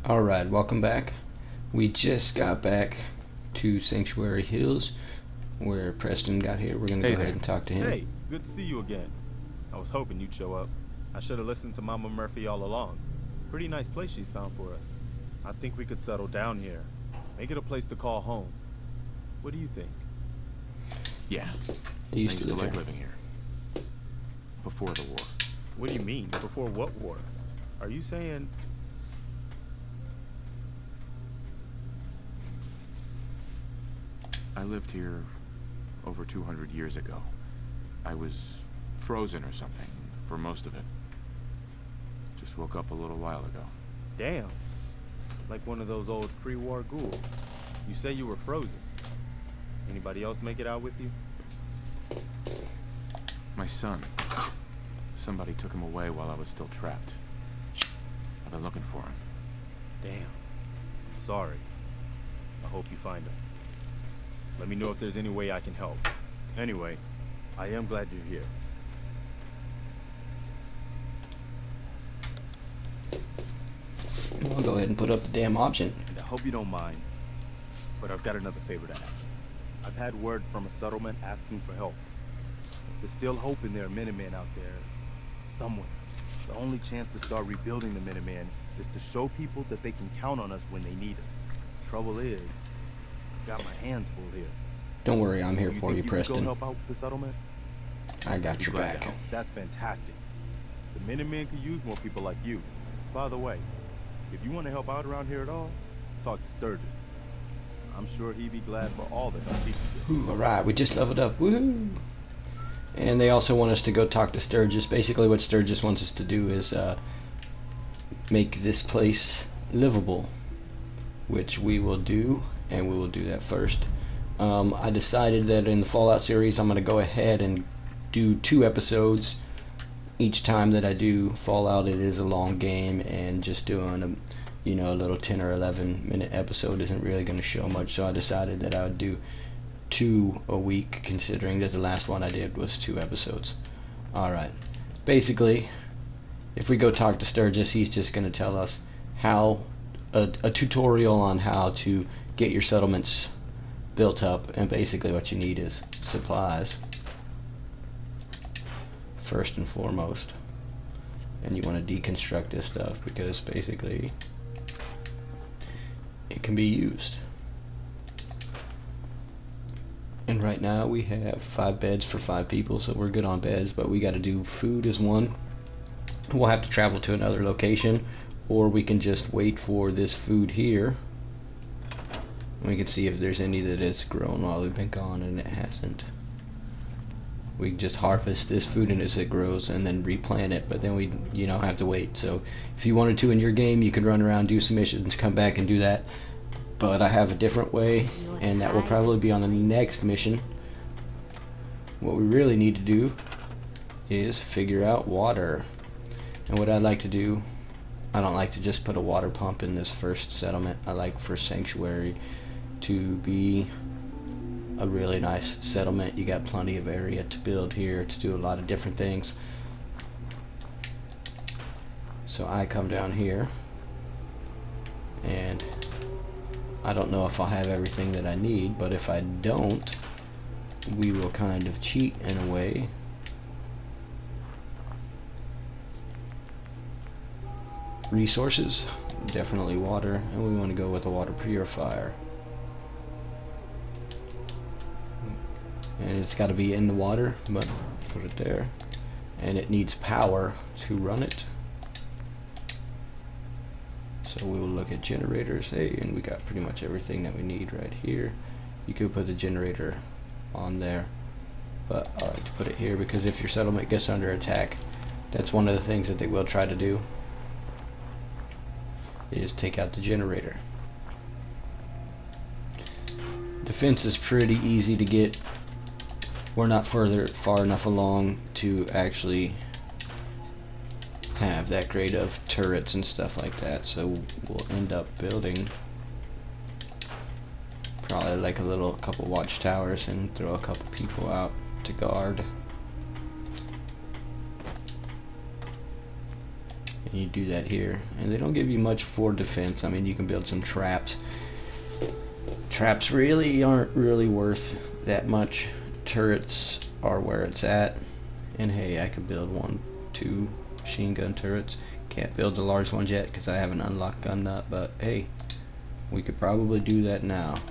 Alright, welcome back. We just got back to Sanctuary Hills where Preston got here. We're going to go ahead and talk to him. Hey, good to see you again. I was hoping you'd show up. I should have listened to Mama Murphy all along. Pretty nice place she's found for us. I think we could settle down here. Make it a place to call home. What do you think? Yeah. I used to like living here. Before the war. What do you mean? Before what war? Are you saying... I lived here over 200 years ago. I was frozen or something for most of it. Just woke up a little while ago. Damn. Like one of those old pre-war ghouls. You say you were frozen. Anybody else make it out with you? My son. Somebody took him away while I was still trapped. I've been looking for him. Damn. I'm sorry. I hope you find him. Let me know if there's any way I can help. Anyway, I am glad you're here. I'll go ahead and put up the damn option. And I hope you don't mind, but I've got another favor to ask. I've had word from a settlement asking for help. There's still hope in there are Minutemen out there, somewhere. The only chance to start rebuilding the Minutemen is to show people that they can count on us when they need us. Trouble is, I've got my hands full here. Don't worry, I'm here for you, Go Preston. help out with the settlement? I got your back. That's fantastic. The Minutemen could use more people like you. By the way, if you want to help out around here at all, talk to Sturgis. I'm sure he'd be glad for all the help he can get. Alright, we just leveled up. Woohoo! And they also want us to go talk to Sturgis. Basically what Sturgis wants us to do is make this place livable, which we will do, and we will do that first. I decided that in the Fallout series I'm going to go ahead and do 2 episodes. Each time that I do Fallout, it is a long game, and just doing a little 10 or 11 minute episode isn't really going to show much, so I decided that I would do 2 a week, considering that the last one I did was 2 episodes. Alright, basically if we go talk to Sturgis, he's just going to tell us how a tutorial on how to get your settlements built up, and basically what you need is supplies first and foremost, and you want to deconstruct this stuff because basically it can be used. And right now we have 5 beds for 5 people, so we're good on beds, but we got to do food as one. We'll have to travel to another location, or we can just wait for this food here. We can see if there's any that has grown while we've been gone, and it hasn't. We can just harvest this food and as it grows and then replant it, but then we have to wait. So if you wanted to in your game, you could run around, do some missions, come back and do that. But I have a different way, and that will probably be on the next mission. What we really need to do is figure out water. And what I'd like to do, I don't like to just put a water pump in this first settlement. I like for Sanctuary to be a really nice settlement. You got plenty of area to build here, to do a lot of different things. So I come down here, and I don't know if I'll have everything that I need, but if I don't, we will kind of cheat in a way. Resources, definitely water, and we want to go with a water purifier. And it's got to be in the water, but put it there. And it needs power to run it. So we will look at generators. Hey, and we got pretty much everything that we need right here. You could put the generator on there, but I like to put it here because if your settlement gets under attack, that's one of the things that they will try to do, is take out the generator. Defense is pretty easy to get. We're not far enough along to actually have that great of turrets and stuff like that, so we'll end up building probably like a couple watchtowers and throw a couple people out to guard. You do that here, and they don't give you much for defense. I mean, you can build some traps. Traps really aren't really worth that much. Turrets are where it's at. And hey, I could build 1, 2 machine gun turrets. Can't build the large ones yet because I haven't unlocked gun nut, but hey, we could probably do that now.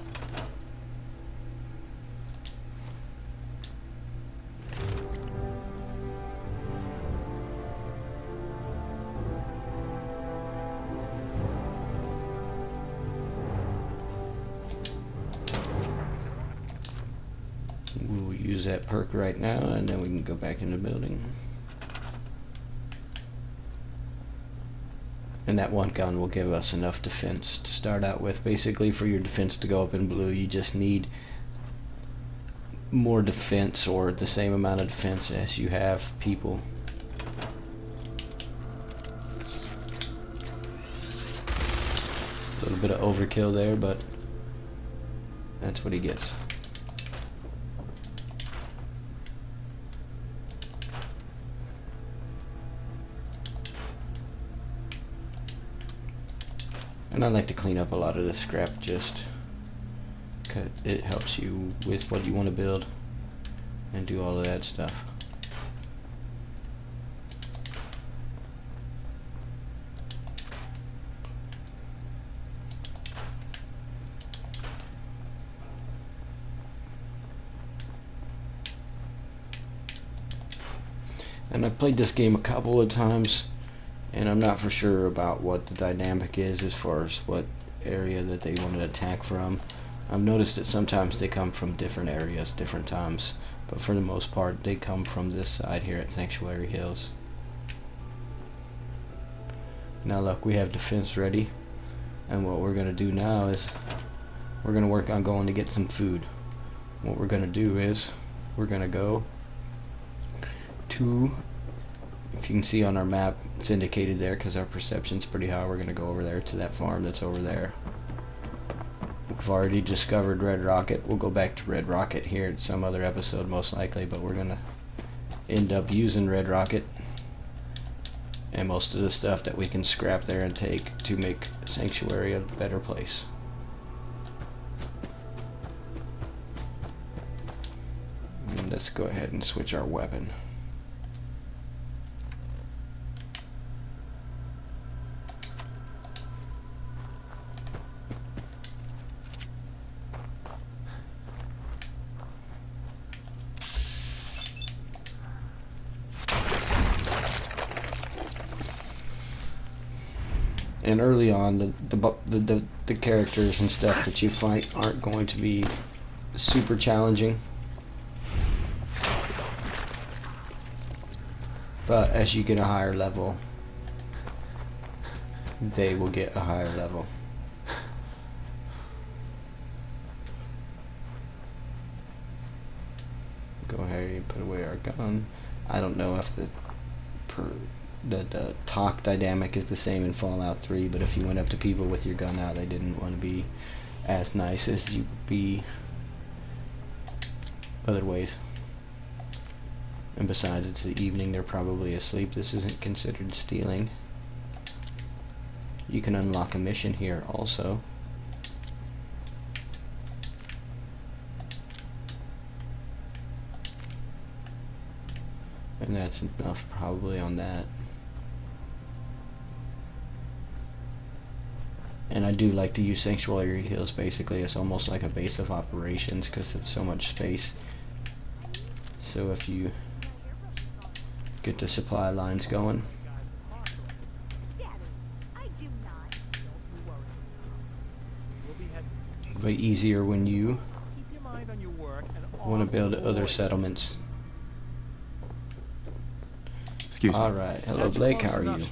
We'll use that perk right now, and then we can go back in the building. And that one gun will give us enough defense to start out with. Basically, for your defense to go up in blue, you just need more defense, or the same amount of defense as you have people. A little bit of overkill there, but that's what he gets. And I like to clean up a lot of this scrap just because it helps you with what you want to build and do all of that stuff. And I've played this game a couple of times, and I'm not for sure about what the dynamic is as far as what area that they want to attack from. I've noticed that sometimes they come from different areas, different times, but for the most part they come from this side here at Sanctuary Hills. Now look, we have defense ready, and what we're going to do now is we're going to work on going to get some food. What we're going to do is we're going to go to, if you can see on our map, it's indicated there because our perception's pretty high. We're going to go over there to that farm that's over there. We've already discovered Red Rocket. We'll go back to Red Rocket here in some other episode most likely, but we're going to end up using Red Rocket and most of the stuff that we can scrap there and take to make Sanctuary a better place. And let's go ahead and switch our weapon. And early on, the characters and stuff that you fight aren't going to be super challenging, but as you get a higher level, they will get a higher level. Go ahead and put away our gun. I don't know if the talk dynamic is the same in Fallout 3, but if you went up to people with your gun out, they didn't want to be as nice as you would be other ways. And besides, it's the evening, they're probably asleep. This isn't considered stealing. You can unlock a mission here also. And that's enough probably on that. And I do like to use Sanctuary Hills basically as almost like a base of operations because it's so much space. So if you get the supply lines going, it'll be easier when you want to build other settlements. Excuse me. Alright, hello Blake, how are you?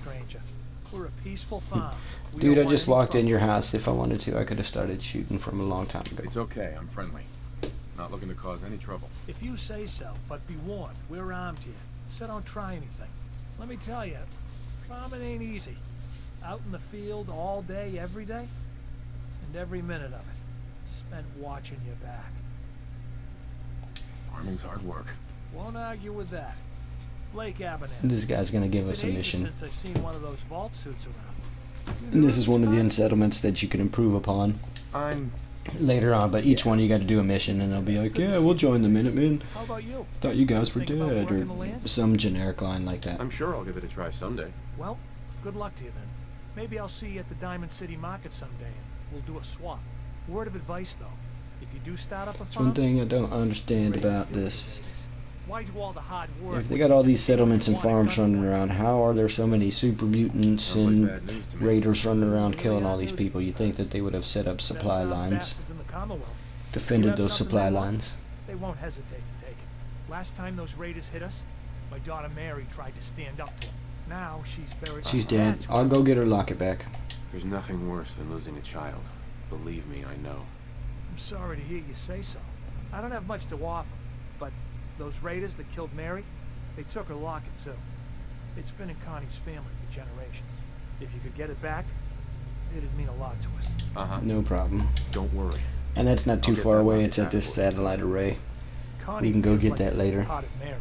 We're a peaceful farm. Dude, I just walked in your house. If I wanted to, I could have started shooting from a long time ago. It's okay, I'm friendly. Not looking to cause any trouble. If you say so, but be warned, we're armed here, so don't try anything. Let me tell you, farming ain't easy. Out in the field all day, every day, and every minute of it spent watching your back. Farming's hard work. Won't argue with that. Blake Abernathy. This guy's gonna give us a Been ages mission. since I've seen one of those vault suits around. You And new this to is one of the place? unsettlements that you can improve upon I'm... later on, but each one you gotta do a mission and they'll be like, yeah, we'll join the Minutemen. How about you? Thought you guys were Think about dead, working the or land? some generic line like that. I'm sure I'll give it a try someday. Well, good luck to you then. Maybe I'll see you at the Diamond City Market someday and we'll do a swap. Word of advice though, if you do start up a That's farm, one thing I don't understand really about kill your this. babies. Why do all the hard work? If they when got you all just these do what settlements you and want farms running gun-wise? around, how are there so many super mutants Sounds like and bad news to me. raiders running around Maybe killing I all knew these people? these You'd think guys. that they would have set up Best supply armed lines, bastards in the Commonwealth. You defended have those something supply they want? lines. They won't hesitate to take it. Last time those raiders hit us, my daughter Mary tried to stand up to them. Now she's buried. She's dead. That's I'll go get her locket back. There's nothing worse than losing a child. Believe me, I know. I'm sorry to hear you say so. I don't have much to offer, but those raiders that killed Mary, they took her locket too. It's been in Connie's family for generations. If you could get it back, it'd mean a lot to us. Uh-huh. No problem. Don't worry. And that's not too I'll get far that away. locket It's at back this for you. satellite array. Connie We can go feels get like that it's later. part of Mary.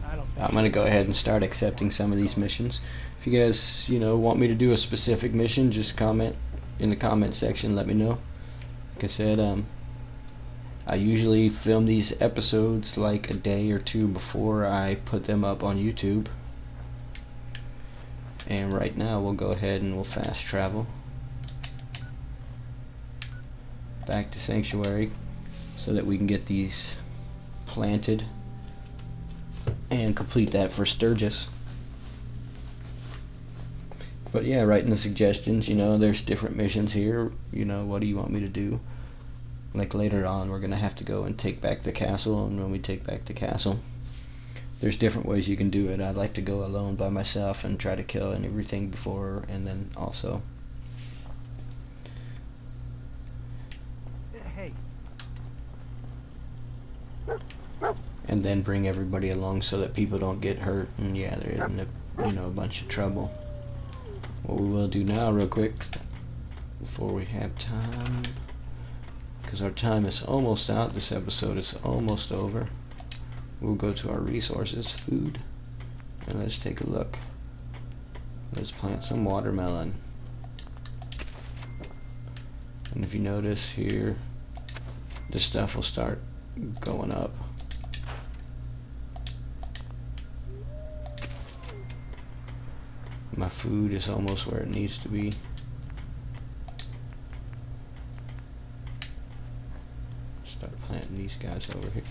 I don't think I'm she gonna go was- ahead and start accepting some of these missions. If you guys, want me to do a specific mission, just comment in the comment section. Let me know. Like I said, I usually film these episodes like a day or two before I put them up on YouTube. And right now we'll go ahead and we'll fast travel back to Sanctuary so that we can get these planted and complete that for Sturgis. But yeah, write in the suggestions, there's different missions here, what do you want me to do? Like later on we're gonna have to go and take back the castle, and when we take back the castle, there's different ways you can do it. I'd like to go alone by myself and try to kill and everything before, and then also Hey, and then bring everybody along so that people don't get hurt, and yeah, there isn't a bunch of trouble. What we will do now real quick before we have time, because our time is almost out, this episode is almost over, we'll go to our resources, food, and let's take a look. Let's plant some watermelon. And if you notice here, the stuff will start going up. My food is almost where it needs to be. Start planting these guys over here.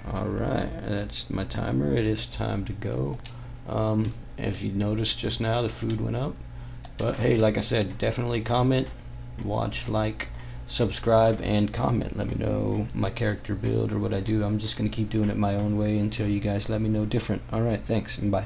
Alright, that's my timer. It is time to go. If you noticed just now, the food went up. But hey, like I said, definitely comment, watch, like, subscribe, and comment. Let me know my character build or what I do. I'm just going to keep doing it my own way until you guys let me know different. Alright, thanks, and bye.